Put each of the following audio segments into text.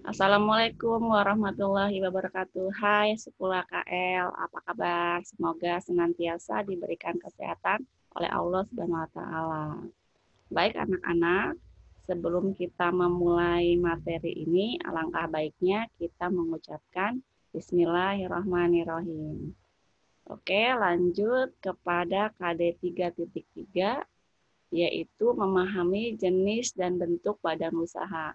Assalamualaikum warahmatullahi wabarakatuh. Hai Sekolah KL, apa kabar? Semoga senantiasa diberikan kesehatan oleh Allah Subhanahu wa taala. Baik anak-anak, sebelum kita memulai materi ini, alangkah baiknya kita mengucapkan Bismillahirrahmanirrahim. Oke, lanjut kepada KD 3.3, yaitu memahami jenis dan bentuk badan usaha.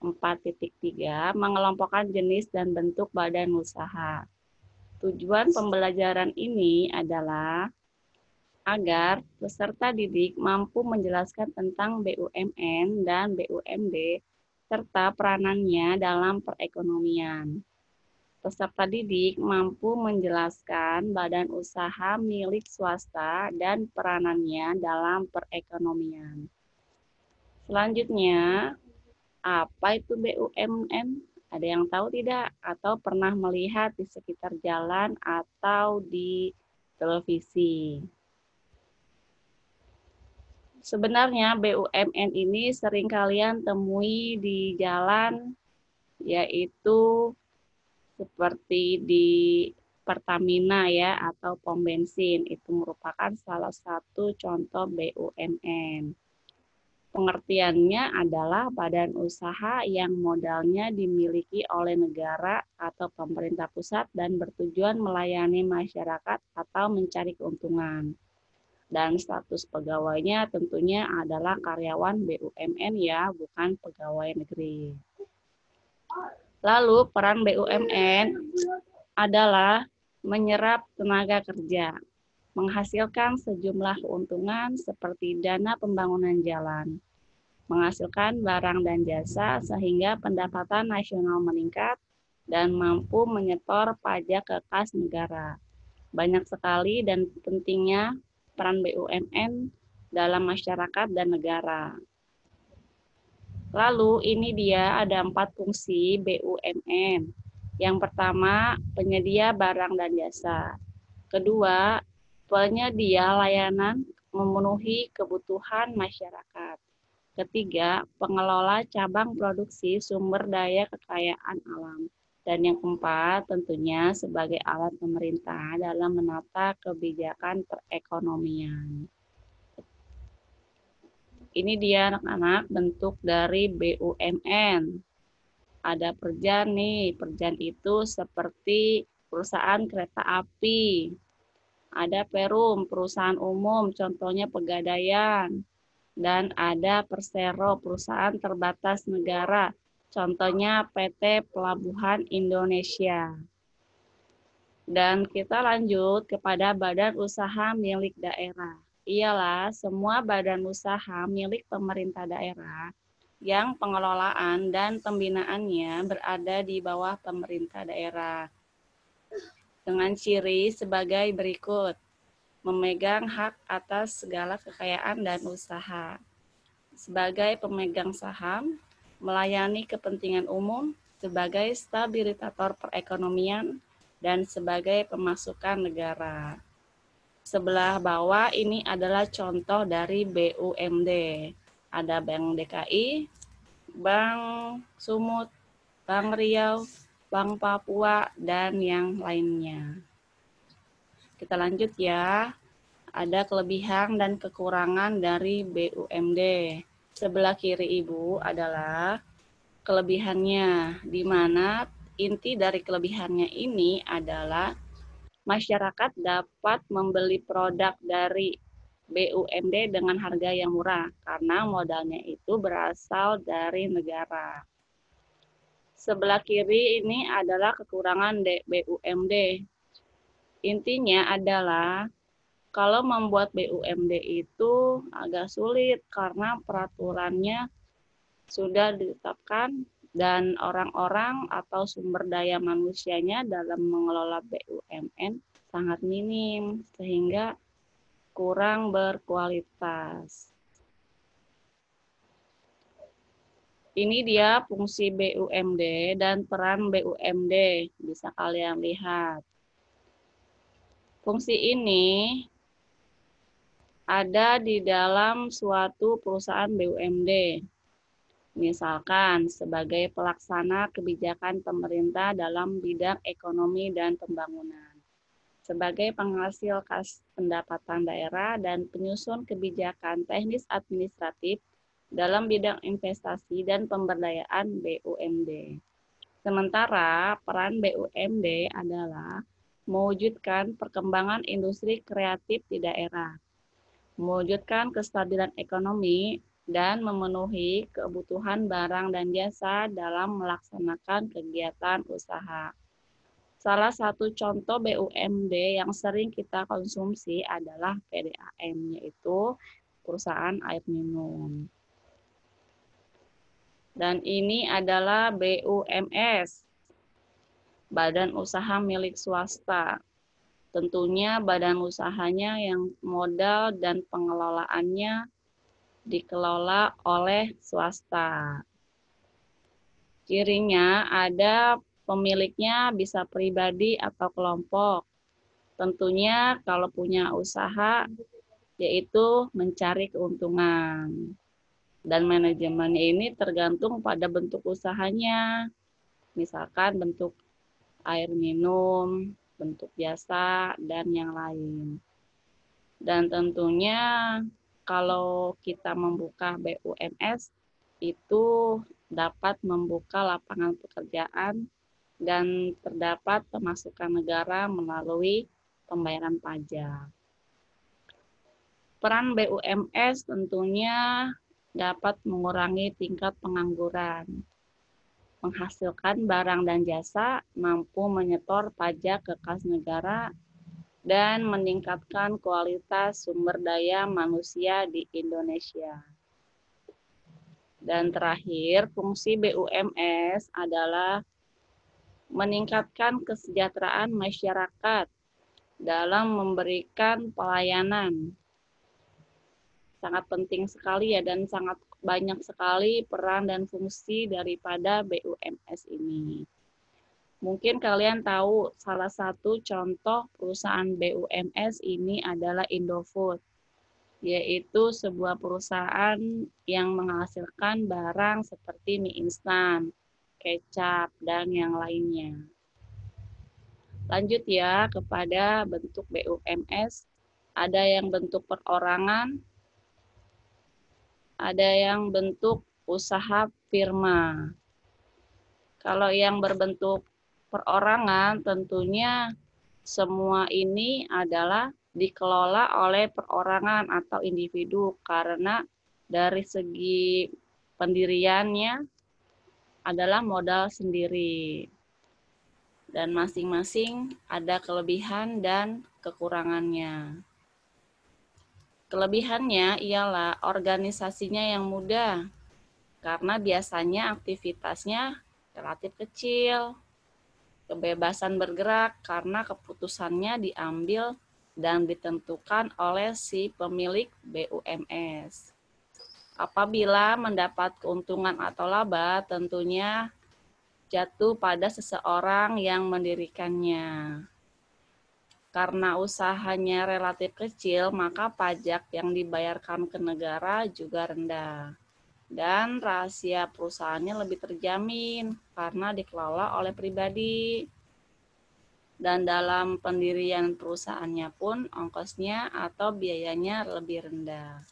4.3 mengelompokkan jenis dan bentuk badan usaha. Tujuan pembelajaran ini adalah agar peserta didik mampu menjelaskan tentang BUMN dan BUMD serta peranannya dalam perekonomian. Peserta didik mampu menjelaskan badan usaha milik swasta dan peranannya dalam perekonomian. Selanjutnya, apa itu BUMN? Ada yang tahu tidak? Atau pernah melihat di sekitar jalan atau di televisi? Sebenarnya BUMN ini sering kalian temui di jalan, yaitu seperti di Pertamina ya, atau pom bensin. Itu merupakan salah satu contoh BUMN. Pengertiannya adalah badan usaha yang modalnya dimiliki oleh negara atau pemerintah pusat dan bertujuan melayani masyarakat atau mencari keuntungan. Dan status pegawainya tentunya adalah karyawan BUMN ya, bukan pegawai negeri. Lalu peran BUMN adalah menyerap tenaga kerja, menghasilkan sejumlah keuntungan seperti dana pembangunan jalan, menghasilkan barang dan jasa sehingga pendapatan nasional meningkat dan mampu menyetor pajak ke kas negara. Banyak sekali dan pentingnya peran BUMN dalam masyarakat dan negara. Lalu ini dia ada 4 fungsi BUMN. Yang pertama, penyedia barang dan jasa. Kedua, penyedia layanan memenuhi kebutuhan masyarakat. Ketiga, pengelola cabang produksi sumber daya kekayaan alam. Dan yang keempat, tentunya sebagai alat pemerintah dalam menata kebijakan perekonomian. Ini dia anak-anak bentuk dari BUMN. Ada Perjan nih, Perjan itu seperti perusahaan kereta api. Ada Perum, perusahaan umum, contohnya Pegadaian. Dan ada Persero, perusahaan terbatas negara, contohnya PT Pelabuhan Indonesia. Dan kita lanjut kepada badan usaha milik daerah. Ialah semua badan usaha milik pemerintah daerah yang pengelolaan dan pembinaannya berada di bawah pemerintah daerah. Dengan ciri sebagai berikut: memegang hak atas segala kekayaan dan usaha. Sebagai pemegang saham, melayani kepentingan umum, sebagai stabilisator perekonomian, dan sebagai pemasukan negara. Sebelah bawah ini adalah contoh dari BUMD. Ada Bank DKI, Bank Sumut, Bank Riau, Bank Papua, dan yang lainnya. Kita lanjut ya. Ada kelebihan dan kekurangan dari BUMD. Sebelah kiri Ibu adalah kelebihannya, di mana inti dari kelebihannya ini adalah masyarakat dapat membeli produk dari BUMD dengan harga yang murah karena modalnya itu berasal dari negara. Sebelah kiri ini adalah kekurangan BUMD. Intinya adalah kalau membuat BUMD itu agak sulit karena peraturannya sudah ditetapkan dan orang-orang atau sumber daya manusianya dalam mengelola BUMN sangat minim sehingga kurang berkualitas. Ini dia fungsi BUMD dan peran BUMD, bisa kalian lihat. Fungsi ini ada di dalam suatu perusahaan BUMD. Misalkan sebagai pelaksana kebijakan pemerintah dalam bidang ekonomi dan pembangunan, sebagai penghasil kas pendapatan daerah dan penyusun kebijakan teknis administratif dalam bidang investasi dan pemberdayaan BUMD. Sementara peran BUMD adalah mewujudkan perkembangan industri kreatif di daerah, mewujudkan kestabilan ekonomi, dan memenuhi kebutuhan barang dan jasa dalam melaksanakan kegiatan usaha. Salah satu contoh BUMD yang sering kita konsumsi adalah PDAM, yaitu perusahaan air minum. Dan ini adalah BUMS, badan usaha milik swasta. Tentunya badan usahanya yang modal dan pengelolaannya dikelola oleh swasta. Cirinya ada pemiliknya bisa pribadi atau kelompok. Tentunya kalau punya usaha yaitu mencari keuntungan. Dan manajemen ini tergantung pada bentuk usahanya. Misalkan bentuk air minum, bentuk jasa, dan yang lain. Dan tentunya kalau kita membuka BUMS itu dapat membuka lapangan pekerjaan dan terdapat pemasukan negara melalui pembayaran pajak. Peran BUMS tentunya dapat mengurangi tingkat pengangguran, menghasilkan barang dan jasa, mampu menyetor pajak ke kas negara, dan meningkatkan kualitas sumber daya manusia di Indonesia. Dan terakhir, fungsi BUMS adalah meningkatkan kesejahteraan masyarakat dalam memberikan pelayanan. Sangat penting sekali ya, dan sangat banyak sekali peran dan fungsi daripada BUMS ini. Mungkin kalian tahu salah satu contoh perusahaan BUMS ini adalah Indofood, yaitu sebuah perusahaan yang menghasilkan barang seperti mie instan, kecap, dan yang lainnya. Lanjut ya kepada bentuk BUMS. Ada yang bentuk perorangan, ada yang bentuk usaha firma. Kalau yang berbentuk perorangan tentunya semua ini adalah dikelola oleh perorangan atau individu karena dari segi pendiriannya adalah modal sendiri. Dan masing-masing ada kelebihan dan kekurangannya. Kelebihannya ialah organisasinya yang mudah, karena biasanya aktivitasnya relatif kecil, kebebasan bergerak karena keputusannya diambil dan ditentukan oleh si pemilik BUMS. Apabila mendapat keuntungan atau laba, tentunya jatuh pada seseorang yang mendirikannya. Karena usahanya relatif kecil, maka pajak yang dibayarkan ke negara juga rendah. Dan rahasia perusahaannya lebih terjamin karena dikelola oleh pribadi. Dan dalam pendirian perusahaannya pun ongkosnya atau biayanya lebih rendah.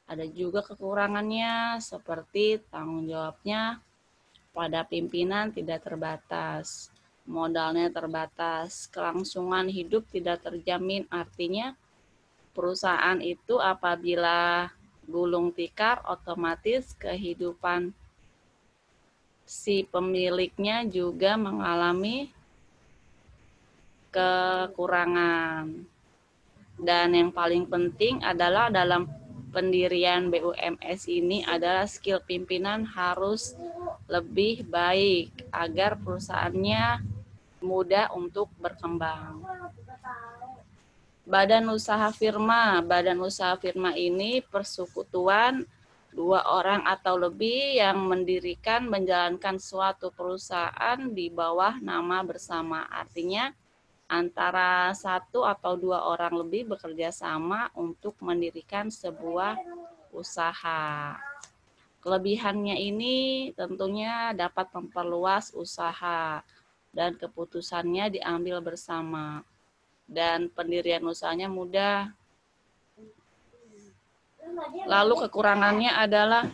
Ada juga kekurangannya seperti tanggung jawabnya pada pimpinan tidak terbatas. Modalnya terbatas, kelangsungan hidup tidak terjamin, artinya perusahaan itu apabila gulung tikar otomatis kehidupan si pemiliknya juga mengalami kekurangan. Dan yang paling penting adalah dalam pendirian BUMS ini adalah skill pimpinan harus lebih baik agar perusahaannya mudah untuk berkembang. Badan usaha firma. Badan usaha firma ini persekutuan dua orang atau lebih yang mendirikan menjalankan suatu perusahaan di bawah nama bersama. Artinya antara satu atau dua orang lebih bekerja sama untuk mendirikan sebuah usaha. Kelebihannya ini tentunya dapat memperluas usaha dan keputusannya diambil bersama. Dan pendirian usahanya mudah. Lalu kekurangannya adalah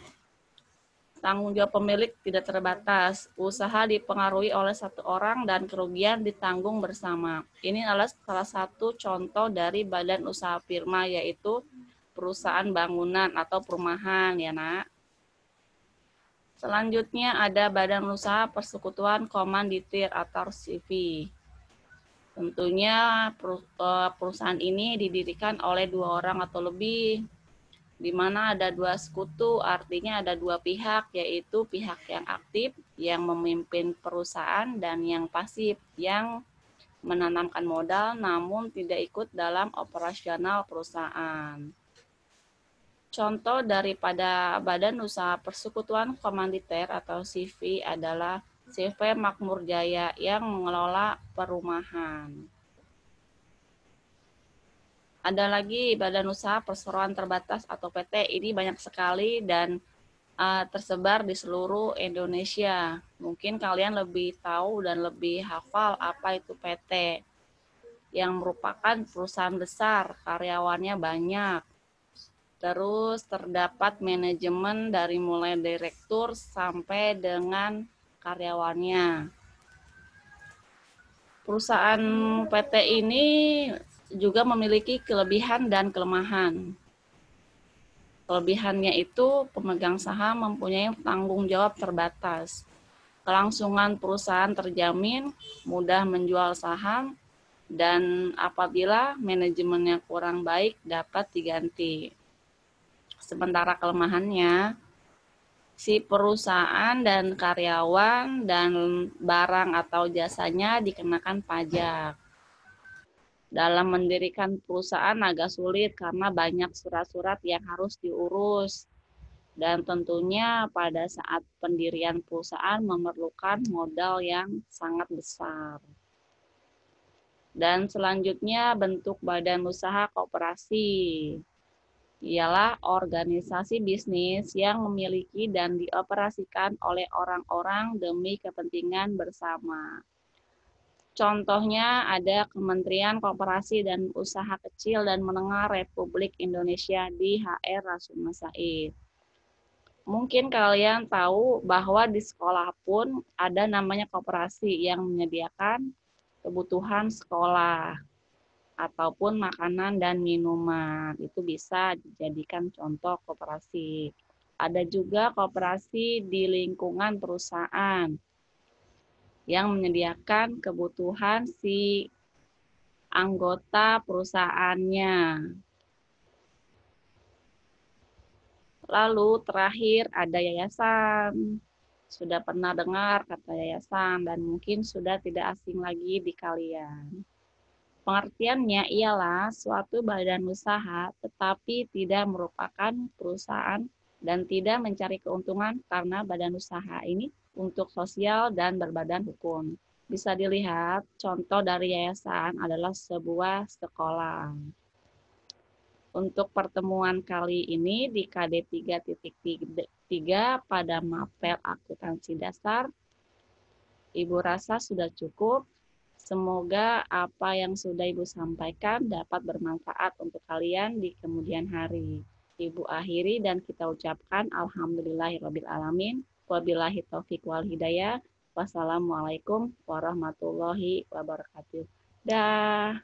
tanggung jawab pemilik tidak terbatas. Usaha dipengaruhi oleh satu orang dan kerugian ditanggung bersama. Ini adalah salah satu contoh dari badan usaha firma, yaitu perusahaan bangunan atau perumahan, ya nak. Selanjutnya ada badan usaha persekutuan komanditir atau CV. Tentunya perusahaan ini didirikan oleh 2 orang atau lebih, di mana ada 2 sekutu, artinya ada 2 pihak, yaitu pihak yang aktif yang memimpin perusahaan dan yang pasif yang menanamkan modal namun tidak ikut dalam operasional perusahaan. Contoh daripada badan usaha persekutuan komanditer atau CV adalah CV Makmur Jaya yang mengelola perumahan. Ada lagi badan usaha perseroan terbatas atau PT, ini banyak sekali dan tersebar di seluruh Indonesia. Mungkin kalian lebih tahu dan lebih hafal apa itu PT, yang merupakan perusahaan besar, karyawannya banyak. Terus terdapat manajemen dari mulai direktur sampai dengan karyawannya. Perusahaan PT ini juga memiliki kelebihan dan kelemahan. Kelebihannya itu pemegang saham mempunyai tanggung jawab terbatas. Kelangsungan perusahaan terjamin, mudah menjual saham, dan apabila manajemennya kurang baik dapat diganti. Sementara kelemahannya, si perusahaan dan karyawan dan barang atau jasanya dikenakan pajak. Dalam mendirikan perusahaan agak sulit karena banyak surat-surat yang harus diurus. Dan tentunya pada saat pendirian perusahaan memerlukan modal yang sangat besar. Dan selanjutnya bentuk badan usaha koperasi. Ialah organisasi bisnis yang memiliki dan dioperasikan oleh orang-orang demi kepentingan bersama. Contohnya ada Kementerian Koperasi dan Usaha Kecil dan Menengah Republik Indonesia di HR Rasuna Said. Mungkin kalian tahu bahwa di sekolah pun ada namanya koperasi yang menyediakan kebutuhan sekolah ataupun makanan dan minuman. Itu bisa dijadikan contoh koperasi. Ada juga koperasi di lingkungan perusahaan yang menyediakan kebutuhan si anggota perusahaannya. Lalu terakhir ada yayasan. Sudah pernah dengar kata yayasan dan mungkin sudah tidak asing lagi di kalian. Pengertiannya ialah suatu badan usaha tetapi tidak merupakan perusahaan dan tidak mencari keuntungan karena badan usaha ini untuk sosial dan berbadan hukum. Bisa dilihat contoh dari yayasan adalah sebuah sekolah. Untuk pertemuan kali ini di KD 3.3 pada mapel akuntansi dasar, Ibu rasa sudah cukup. Semoga apa yang sudah Ibu sampaikan dapat bermanfaat untuk kalian di kemudian hari. Ibu akhiri dan kita ucapkan alhamdulillahirrabbilalamin. Wabillahi taufiq wal hidayah. Wassalamualaikum warahmatullahi wabarakatuh. Dah.